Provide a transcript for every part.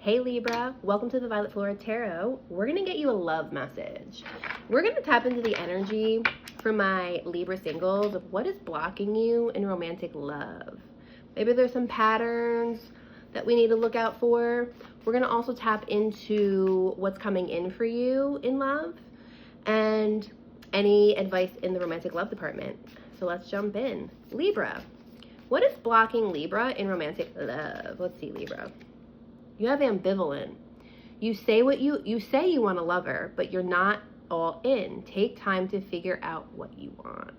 Hey Libra, welcome to the Violet Flora Tarot. We're going to get you a love message. We're going to tap into the energy for my Libra singles of what is blocking you in romantic love. Maybe there's some patterns that we need to look out for. We're going to also tap into what's coming in for you in love and any advice in the romantic love department. So let's jump in. Libra, what is blocking Libra in romantic love? Let's see, Libra. You have ambivalent. You say you want a lover, but you're not all in. Take time to figure out what you want.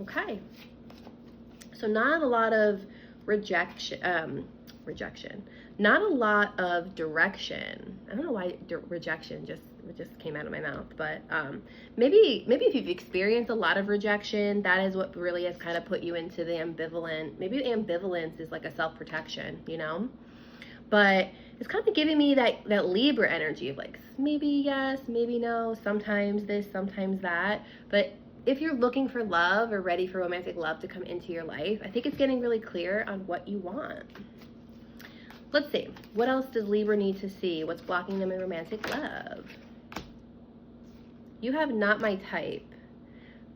Okay. So not a lot of rejection. Not a lot of direction. I don't know why rejection just came out of my mouth, but maybe if you've experienced a lot of rejection, that is what really has kind of put you into the ambivalent. Maybe ambivalence is like a self-protection, you know? But it's kind of giving me that Libra energy of like, maybe yes, maybe no, sometimes this, sometimes that. But if you're looking for love or ready for romantic love to come into your life, I think it's getting really clear on what you want. Let's see. What else does Libra need to see? What's blocking them in romantic love? You have not my type.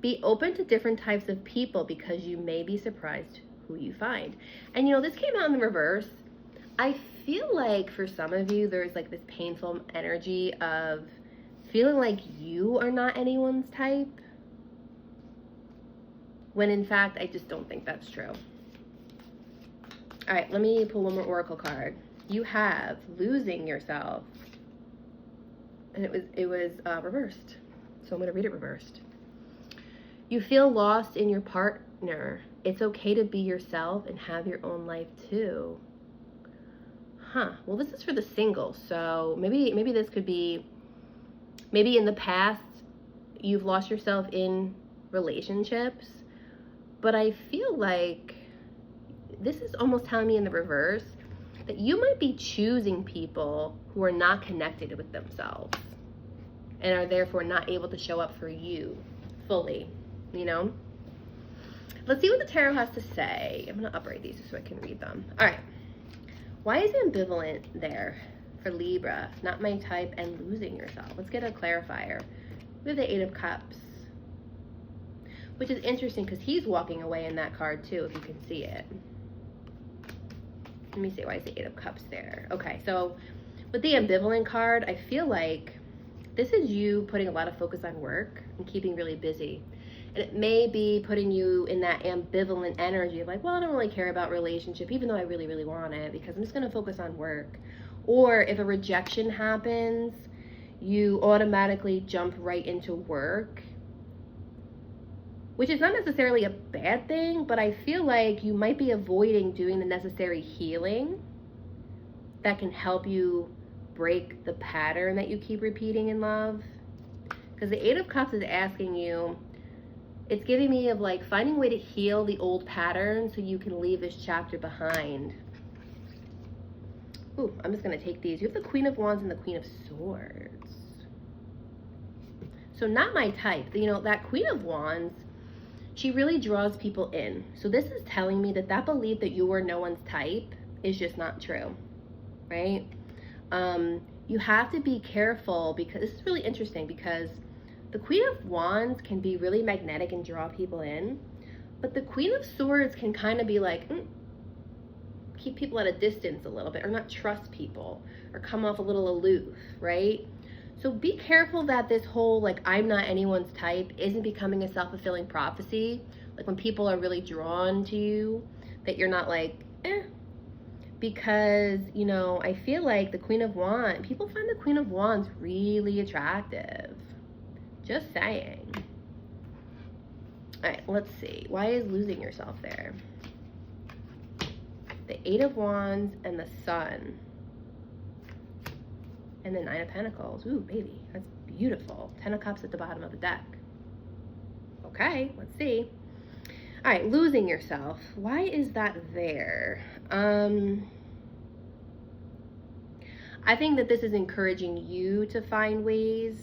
Be open to different types of people because you may be surprised who you find. And you know, this came out in the reverse. I feel like for some of you, there's like this painful energy of feeling like you are not anyone's type. When in fact, I just don't think that's true. All right, let me pull one more oracle card. You have losing yourself. And it was reversed. So I'm going to read it reversed. You feel lost in your partner. It's okay to be yourself and have your own life too. Well, this is for the single. So maybe this could be, maybe in the past you've lost yourself in relationships. But I feel like this is almost telling me in the reverse that you might be choosing people who are not connected with themselves and are therefore not able to show up for you fully, you know? Let's see what the tarot has to say. I'm going to upright these so I can read them. All right. Why is ambivalent there for Libra? Not my type and losing yourself. Let's get a clarifier. We have the Eight of Cups, which is interesting because he's walking away in that card too, if you can see it. Let me see, why is the Eight of Cups there? Okay, so with the ambivalent card, I feel like this is you putting a lot of focus on work and keeping really busy. And it may be putting you in that ambivalent energy of like, well, I don't really care about relationship, even though I really, really want it, because I'm just going to focus on work. Or if a rejection happens, you automatically jump right into work, which is not necessarily a bad thing, but I feel like you might be avoiding doing the necessary healing that can help you break the pattern that you keep repeating in love. Because the Eight of Cups is asking you, it's giving me of like finding a way to heal the old pattern so you can leave this chapter behind. Ooh, I'm just going to take these. You have the Queen of Wands and the Queen of Swords. So not my type. You know, that Queen of Wands, she really draws people in. So this is telling me that belief that you are no one's type is just not true, right? You have to be careful because this is really interesting because the Queen of Wands can be really magnetic and draw people in, but the Queen of Swords can kind of be like, keep people at a distance a little bit or not trust people or come off a little aloof, right? So be careful that this whole, like, I'm not anyone's type isn't becoming a self-fulfilling prophecy. Like when people are really drawn to you, that you're not like, because, you know, I feel like the Queen of Wands, people find the Queen of Wands really attractive. Just saying. All right, let's see. Why is losing yourself there? The Eight of Wands and the Sun. And the Nine of Pentacles. Ooh, baby, that's beautiful. 10 of Cups at the bottom of the deck. Okay, let's see. All right, losing yourself. Why is that there? I think that this is encouraging you to find ways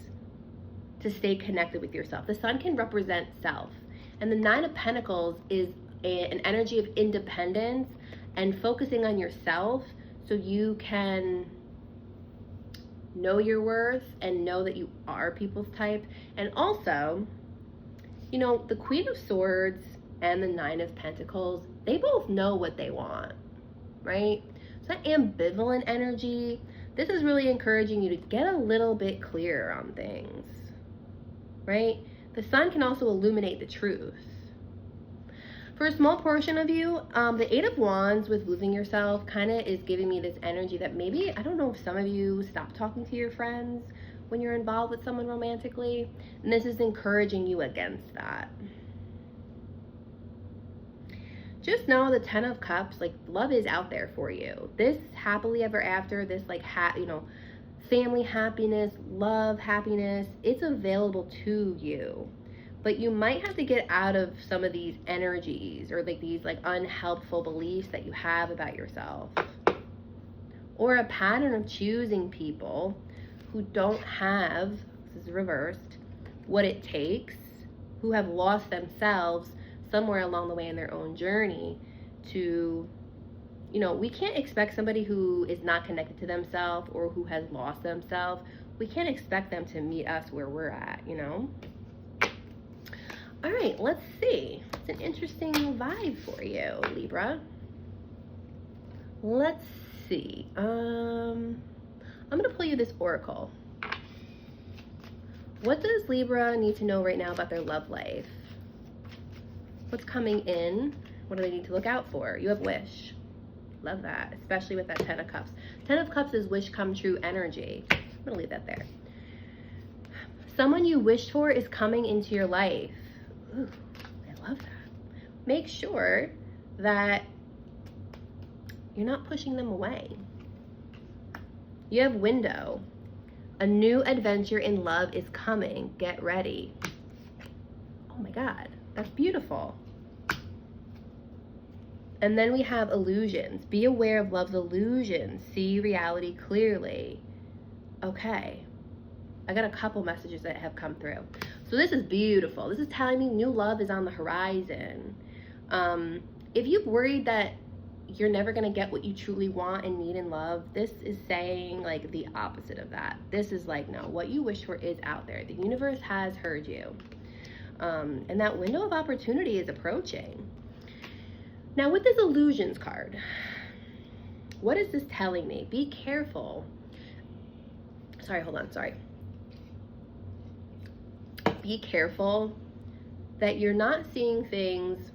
to stay connected with yourself. The Sun can represent self. And the Nine of Pentacles is an energy of independence and focusing on yourself so you can know your worth and know that you are people's type. And also, you know, the Queen of Swords and the Nine of Pentacles, they both know what they want, right? So that ambivalent energy, this is really encouraging you to get a little bit clearer on things, right? The sun can also illuminate the truth. For a small portion of you, the Eight of Wands with losing yourself kind of is giving me this energy that maybe, I don't know if some of you stop talking to your friends when you're involved with someone romantically, and this is encouraging you against that. Just know the Ten of Cups, like, love is out there for you. This happily ever after, this like you know, family happiness, love happiness, it's available to you. But you might have to get out of some of these energies or like these like unhelpful beliefs that you have about yourself, or a pattern of choosing people who don't have, this is reversed, what it takes, who have lost themselves somewhere along the way in their own journey to, you know, we can't expect somebody who is not connected to themselves or who has lost themselves, we can't expect them to meet us where we're at, you know? All right, let's see. It's an interesting vibe for you, Libra. Let's see. I'm going to pull you this oracle. What does Libra need to know right now about their love life? What's coming in? What do they need to look out for? You have wish. Love that, especially with that Ten of Cups. Ten of Cups is wish come true energy. I'm going to leave that there. Someone you wished for is coming into your life. Ooh, I love that. Make sure that you're not pushing them away. You have window. A new adventure in love is coming. Get ready. Oh my God, that's beautiful. And then we have illusions. Be aware of love's illusions. See reality clearly. Okay. I got a couple messages that have come through. So this is beautiful. This is telling me new love is on the horizon. If you've worried that you're never going to get what you truly want and need in love, this is saying like the opposite of that. This is like, no, what you wish for is out there. The universe has heard you. And that window of opportunity is approaching. Now with this illusions card, what is this telling me? Be careful. Sorry, hold on, sorry. Be careful that you're not seeing things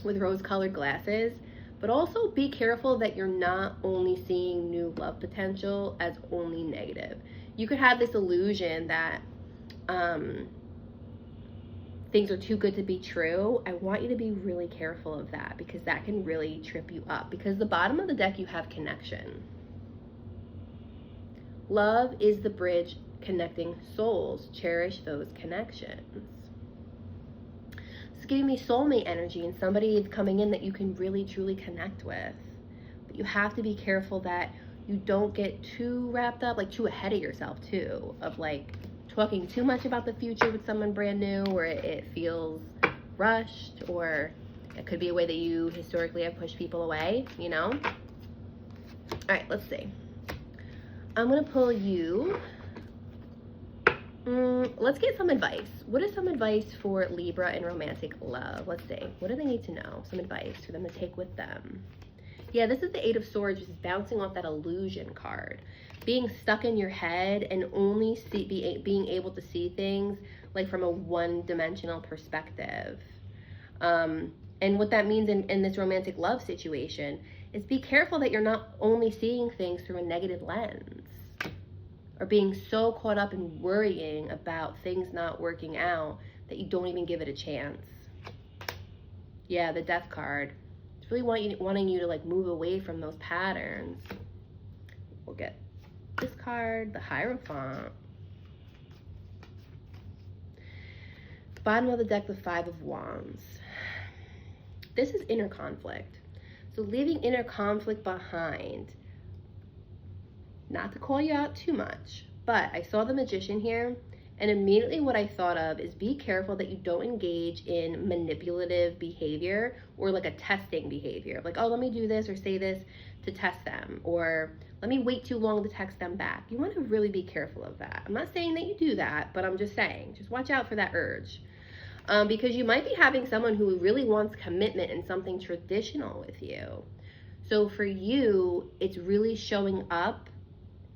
with rose-colored glasses, but also be careful that you're not only seeing new love potential as only negative. You could have this illusion that things are too good to be true. I want you to be really careful of that, because that can really trip you up, because the bottom of the deck you have connection. Love is the bridge connecting souls. Cherish those connections. It's giving me soulmate energy, and somebody is coming in that you can really truly connect with. But you have to be careful that you don't get too wrapped up, like too ahead of yourself too, of like talking too much about the future with someone brand new, where it feels rushed, or it could be a way that you historically have pushed people away, you know? All right, let's see. I'm gonna pull you. Let's get some advice. What is some advice for Libra in romantic love? Let's see. What do they need to know? Some advice for them to take with them. Yeah, this is the Eight of Swords, which is bouncing off that illusion card. Being stuck in your head and only being able to see things like from a one-dimensional perspective. And what that means in this romantic love situation is be careful that you're not only seeing things through a negative lens, or being so caught up in worrying about things not working out that you don't even give it a chance. Yeah, the Death card. It's really wanting you to like move away from those patterns. We'll get this card, the Hierophant. Bottom of the deck, the Five of Wands. This is inner conflict. So leaving inner conflict behind. Not to call you out too much, but I saw the Magician here, And immediately what I thought of is be careful that you don't engage in manipulative behavior or like a testing behavior. Like, oh, let me do this or say this to test them, or let me wait too long to text them back. You want to really be careful of that. I'm not saying that you do that, but I'm just saying, just watch out for that urge. Because you might be having someone who really wants commitment and something traditional with you. So for you, it's really showing up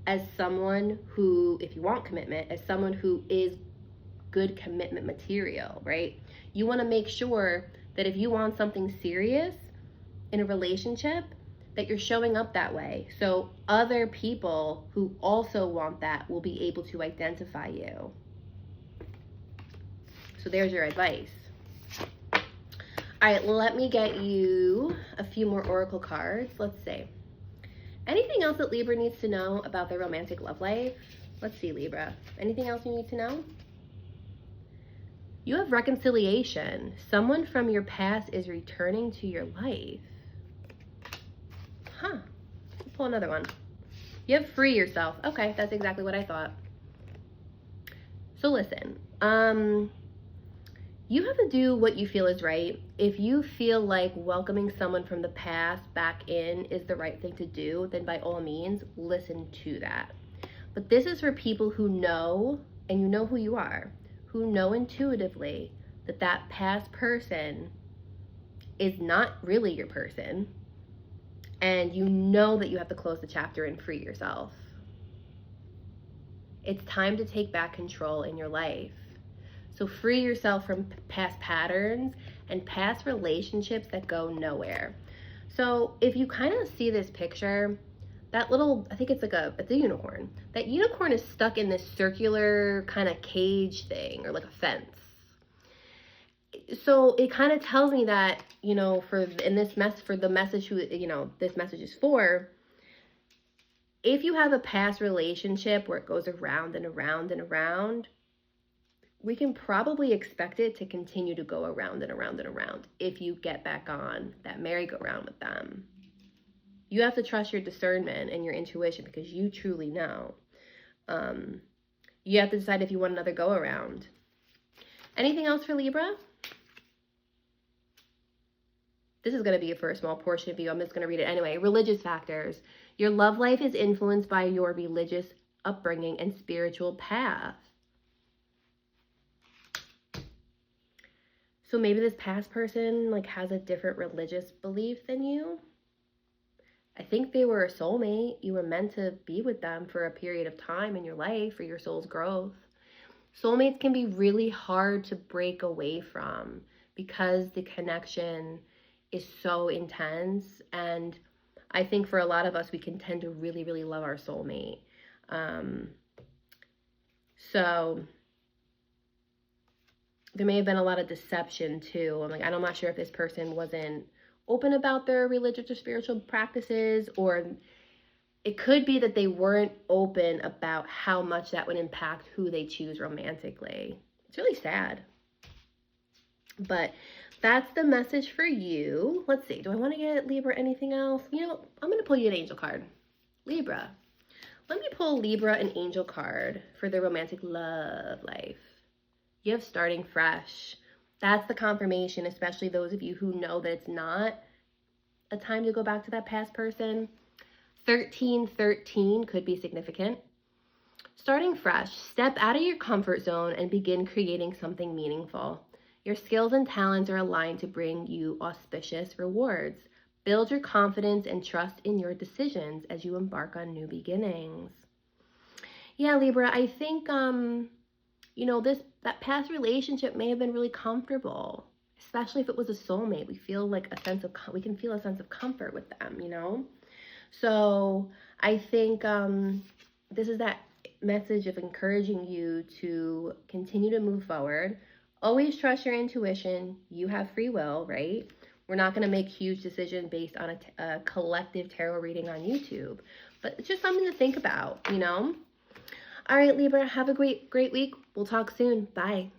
as someone who, if you want commitment, as someone who is good commitment material, right? You want to make sure that if you want something serious in a relationship, that you're showing up that way. So other people who also want that will be able to identify you. So there's your advice. All right, let me get you a few more oracle cards. Let's see. Anything else that Libra needs to know about their romantic love life? Let's see, Libra. Anything else you need to know? You have reconciliation. Someone from your past is returning to your life. Huh. Let's pull another one. You have free yourself. Okay, that's exactly what I thought. So listen, you have to do what you feel is right. If you feel like welcoming someone from the past back in is the right thing to do, then by all means, listen to that. But this is for people who know, and you know who you are, who know intuitively that that past person is not really your person, and you know that you have to close the chapter and free yourself. It's time to take back control in your life. So free yourself from past patterns and past relationships that go nowhere. So if you kind of see this picture, that little, I think it's a unicorn. That unicorn is stuck in this circular kind of cage thing, or like a fence. So it kind of tells me that, you know, for the message who, you know, this message is for, if you have a past relationship where it goes around and around and around, we can probably expect it to continue to go around and around and around if you get back on that merry-go-round with them. You have to trust your discernment and your intuition because you truly know. You have to decide if you want another go-around. Anything else for Libra? This is going to be for a small portion of you. I'm just going to read it anyway. Religious factors. Your love life is influenced by your religious upbringing and spiritual path. So maybe this past person like has a different religious belief than you. I think they were a soulmate. You were meant to be with them for a period of time in your life for your soul's growth. Soulmates can be really hard to break away from because the connection is so intense. And I think for a lot of us, we can tend to really, really love our soulmate. So there may have been a lot of deception too. I'm not sure if this person wasn't open about their religious or spiritual practices, or it could be that they weren't open about how much that would impact who they choose romantically. It's really sad. But that's the message for you. Let's see. Do I want to get Libra anything else? You know, I'm going to pull you an angel card. Libra. Let me pull Libra an angel card for their romantic love life. You have starting fresh. That's the confirmation, especially those of you who know that it's not a time to go back to that past person. 1313 could be significant. Starting fresh, step out of your comfort zone and begin creating something meaningful. Your skills and talents are aligned to bring you auspicious rewards. Build your confidence and trust in your decisions as you embark on new beginnings. Yeah, Libra, I think, you know, that past relationship may have been really comfortable, especially if it was a soulmate. We can feel a sense of comfort with them, you know? So I think this is that message of encouraging you to continue to move forward. Always trust your intuition. You have free will, right? We're not going to make huge decisions based on a collective tarot reading on YouTube, but it's just something to think about, you know? All right, Libra, have a great week. We'll talk soon. Bye.